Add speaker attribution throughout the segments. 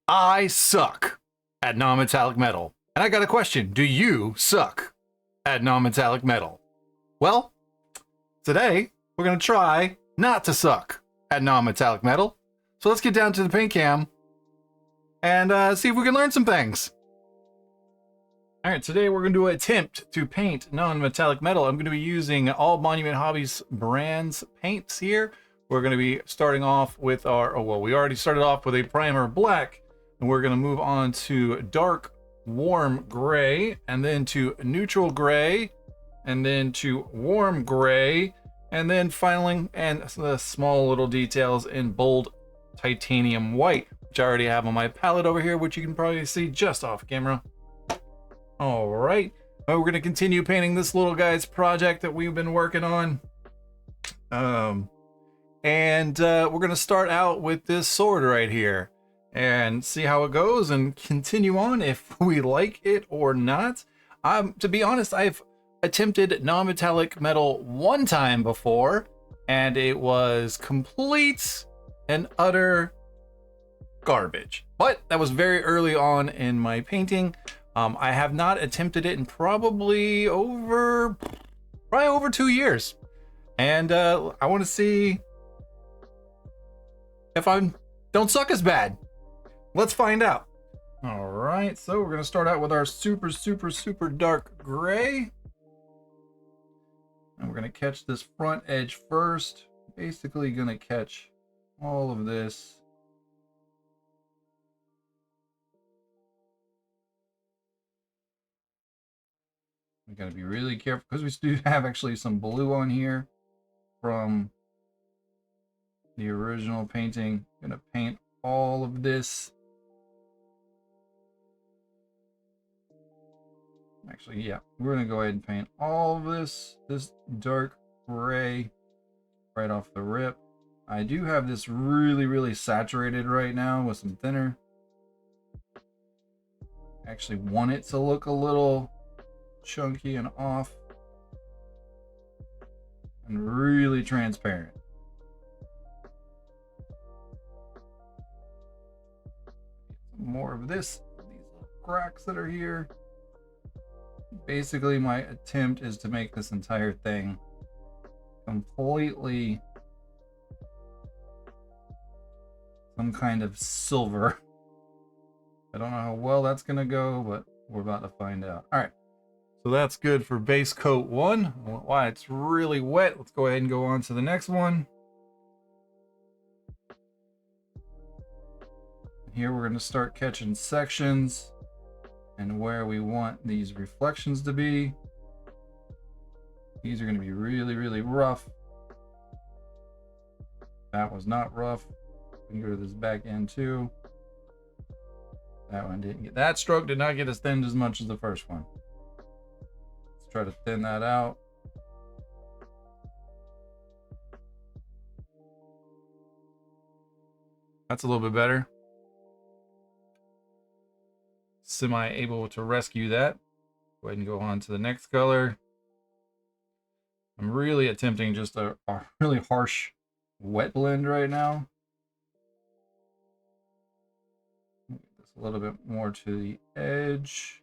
Speaker 1: I suck at non-metallic metal. And I got a question. Do you suck at non-metallic metal? Well, today we're going to try not to suck at non-metallic metal. So let's get down to the paint cam and see if we can learn some things. All right, today we're going to attempt to paint non-metallic metal. I'm going to be using all Monument Hobbies brands paints here. We're going to be starting off with our, we already started off with a primer black, and we're going to move on to dark warm gray, and then to neutral gray, and then to warm gray, and then finally, and the small little details in bold titanium white, which I already have on my palette over here, which you can probably see just off camera. All right, we're going to continue painting this little guy's project that we've been working on. We're going to start out with this sword right here and see how it goes and continue on if we like it or not. To be honest, I've attempted non-metallic metal one time before, and it was complete and utter garbage. But that was very early on in my painting. I have not attempted it in probably over 2 years. And I want to see if I don't suck as bad. Let's find out. All right, so we're going to start out with our super dark gray. And we're going to catch this front edge first. Basically going to catch all of this. We got to be really careful because we do have actually some blue on here from the original painting. I'm gonna paint all of this. Actually, yeah, we're gonna go ahead and paint all of this dark gray right off the rip. I do have this really saturated right now with some thinner. I actually want it to look a little chunky and off and really transparent. More of this, these little cracks that are here. Basically, my attempt is to make this entire thing completely some kind of silver. I don't know how well that's gonna go, but we're about to find out. All right. So that's good for base coat 1. Why it's really wet. Let's go ahead and go on to the next one. Here we're going to start catching sections and where we want these reflections to be. These are going to be really rough. That was not rough. We can go to this back end too. That one didn't get, that stroke did not get as thin as much as the first one. Try to thin that out. That's a little bit better. Semi able to rescue that. Go ahead and go on to the next color. I'm really attempting just a really harsh wet blend right now. Just a little bit more to the edge.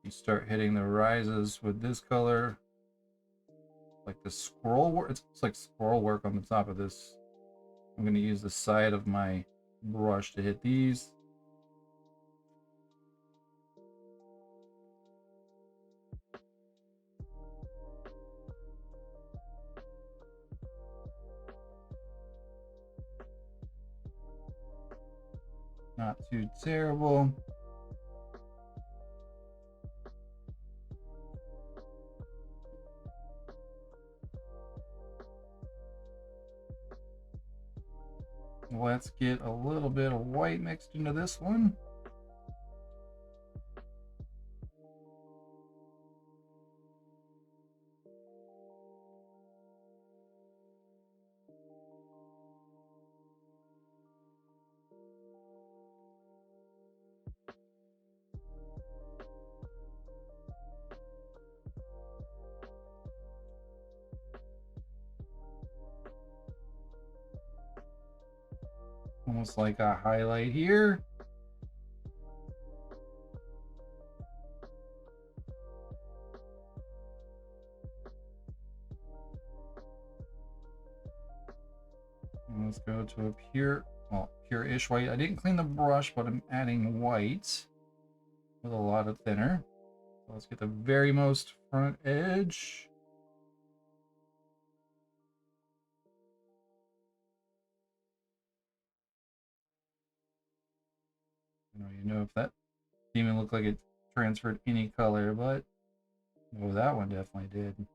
Speaker 1: You start hitting the rises with this color, like the scroll work. It's like scroll work on the top of this. I'm going to use the side of my brush to hit these. Not too terrible. Let's get a little bit of white mixed into this one. almost like a highlight here. And let's go to a pure, well, pure-ish white. I didn't clean the brush, but I'm adding white with a lot of thinner. So let's get the very most front edge. You know if that didn't even look like it transferred any color, but oh, that one definitely did. Let's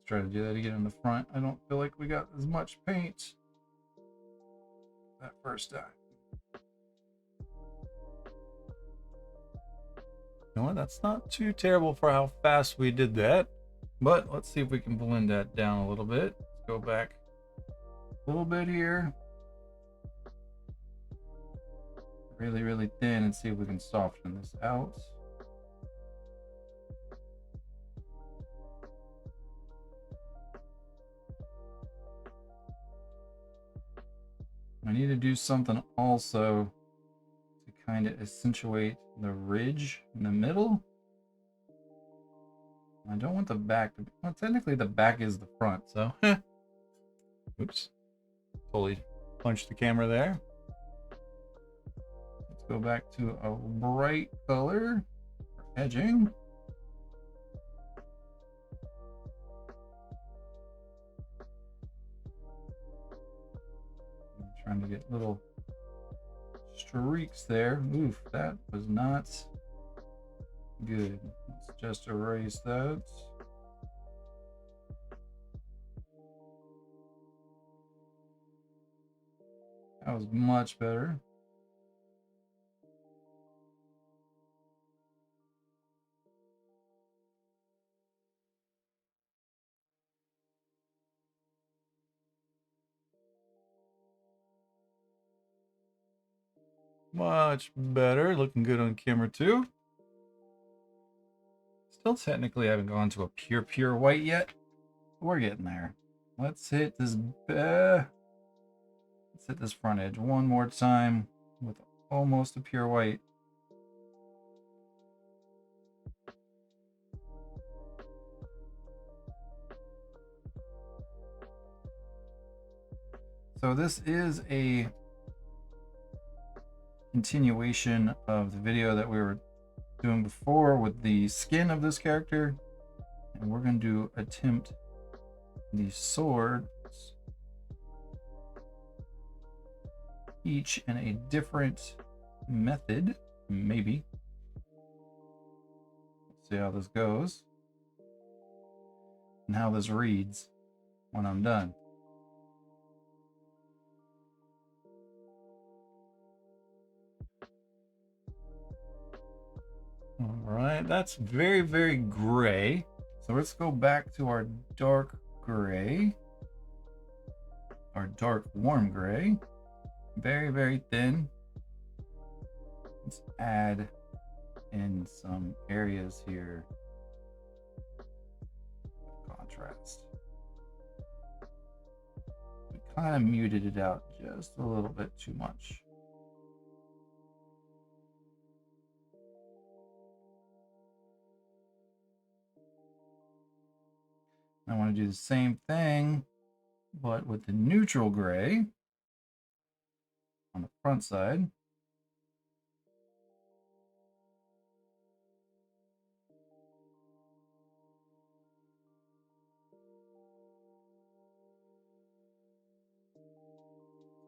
Speaker 1: try to do that again in the front. I don't feel like we got as much paint that first time. You know what? That's not too terrible for how fast we did that. But let's see if we can blend that down a little bit. Let's go back a little bit here. Really, really thin, and see if we can soften this out. I need to do something also to kind of accentuate the ridge in the middle. I don't want the back to be, well, technically the back is the front, so oops, totally punched the camera there. Let's go back to a bright color for edging. I'm trying to get little streaks there. Oof, that was not good. Let's just erase that. That was much better. Much better. Looking good on camera too. Still technically haven't gone to a pure white yet. We're getting there. Let's hit this front edge one more time with almost a pure white. So this is a continuation of the video that we were doing before with the skin of this character, and we're going to attempt the swords, each in a different method, maybe. Let's see how this goes and how this reads when I'm done. All right, that's very, very gray. So let's go back to our dark gray, our dark warm gray. Very, very thin. Let's add in some areas here. Contrast. We kind of muted it out just a little bit too much. I want to do the same thing, but with the neutral gray on the front side.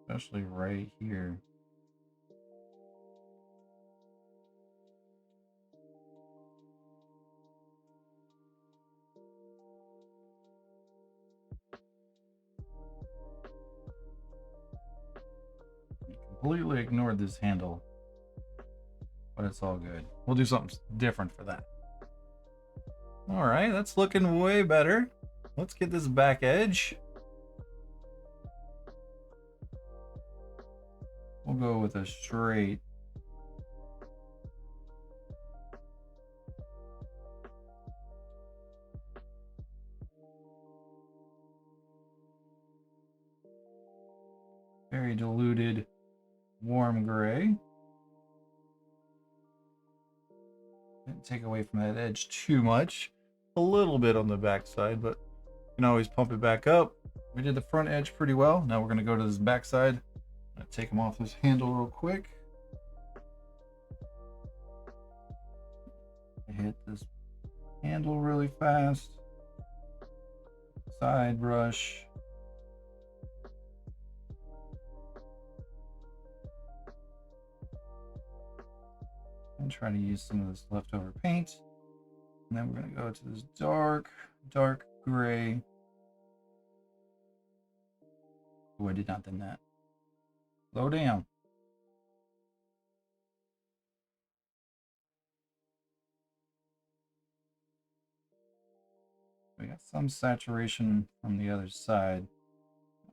Speaker 1: Especially right here. Completely ignored this handle, but it's all good. We'll do something different for that. All right, that's looking way better. Let's get this back edge. We'll go with a straight very diluted warm gray. Didn't take away from that edge too much. A little bit on the back side, but you can always pump it back up. We did the front edge pretty well. Now we're going to go to this back side. I'm going to take them off this handle real quick. Hit this handle really fast. Side brush. And try to use some of this leftover paint. And then we're going to go to this dark gray. Oh, I did not do that. Slow down. We got some saturation from the other side.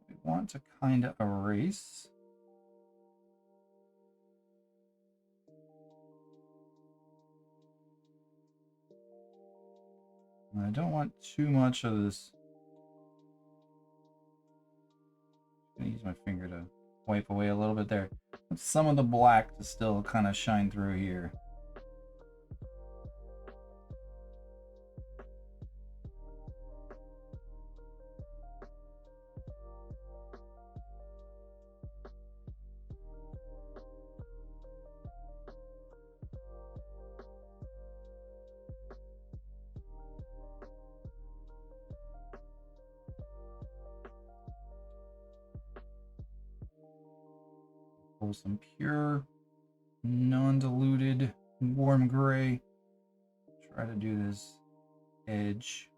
Speaker 1: We want to kind of erase. And I don't want too much of this. I'm gonna use my finger to wipe away a little bit there. But some of the black to still kind of shine through here. Pull some pure, non-diluted, warm gray. Try to do this edge.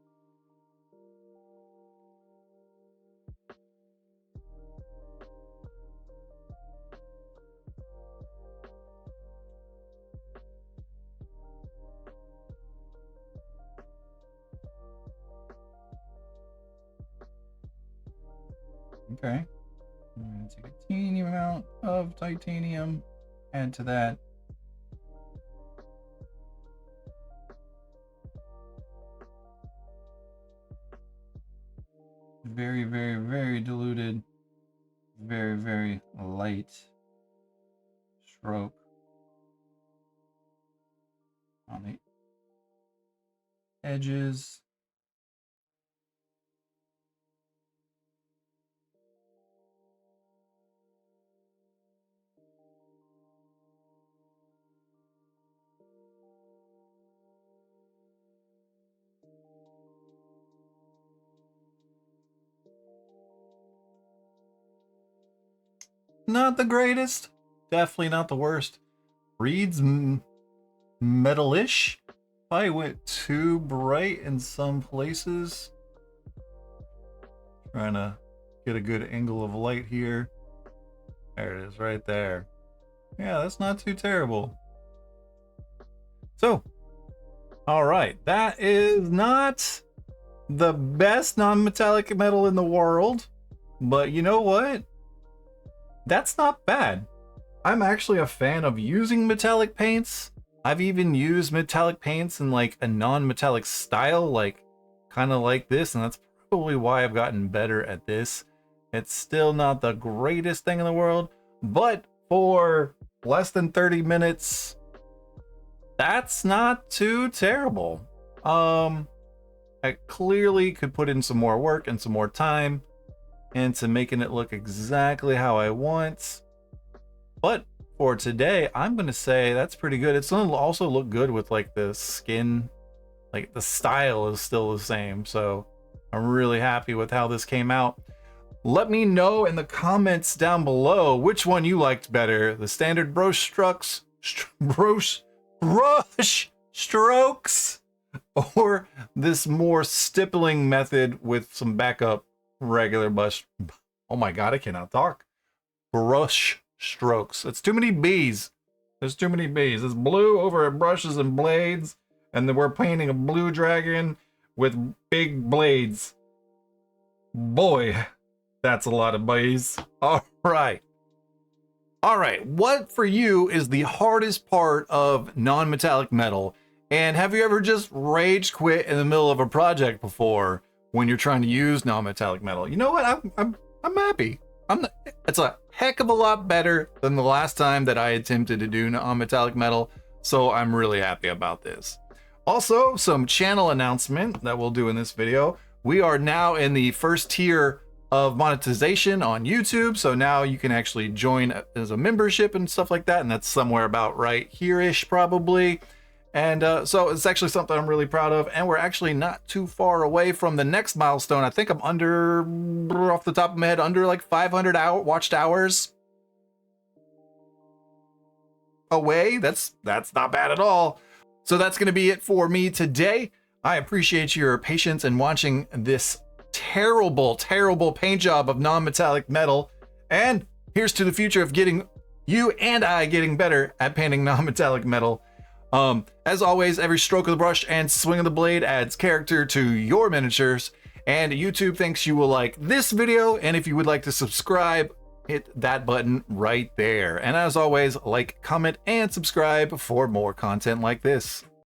Speaker 1: Okay. I'm going to take a teeny amount of titanium, add to that. Very, very, very diluted, very, very light stroke on the edges. Not the greatest, definitely not the worst. Reads metalish. I went too bright in some places. Trying to get a good angle of light here. There it is, right there. Yeah, that's not too terrible. So, all right, that is not the best non-metallic metal in the world, but you know what? That's not bad. I'm actually a fan of using metallic paints. I've even used metallic paints in like a non-metallic style, like kind of like this, and that's probably why I've gotten better at this. It's still not the greatest thing in the world, but for less than 30 minutes, that's not too terrible. I clearly could put in some more work and some more time into making it look exactly how I want. But for today, I'm going to say that's pretty good. It's going to also look good with like the skin, like the style is still the same. So I'm really happy with how this came out. Let me know in the comments down below which one you liked better, the standard brush strokes, or this more stippling method with some backup regular brush. Oh my god, I cannot talk. Brush strokes. It's too many B's. There's too many B's. It's blue over at brushes and blades, and then we're painting a blue dragon with big blades. Boy, that's a lot of B's. All right. All right, what for you is the hardest part of non-metallic metal? And have you ever just rage quit in the middle of a project before when you're trying to use non-metallic metal? You know what? I'm happy. It's a heck of a lot better than the last time that I attempted to do non-metallic metal, so I'm really happy about this. Also, some channel announcement that we'll do in this video. We are now in the first tier of monetization on YouTube, so now you can actually join as a membership and stuff like that, and that's somewhere about right here-ish probably. And so it's actually something I'm really proud of, and we're actually not too far away from the next milestone. I think I'm under, off the top of my head, under like 500 watched hours away. That's not bad at all. So that's going to be it for me today. I appreciate your patience in watching this terrible paint job of non-metallic metal, and here's to the future of getting you and I getting better at painting non-metallic metal. As always, every stroke of the brush and swing of the blade adds character to your miniatures, and YouTube thinks you will like this video, and if you would like to subscribe, hit that button right there. And as always, like, comment, and subscribe for more content like this.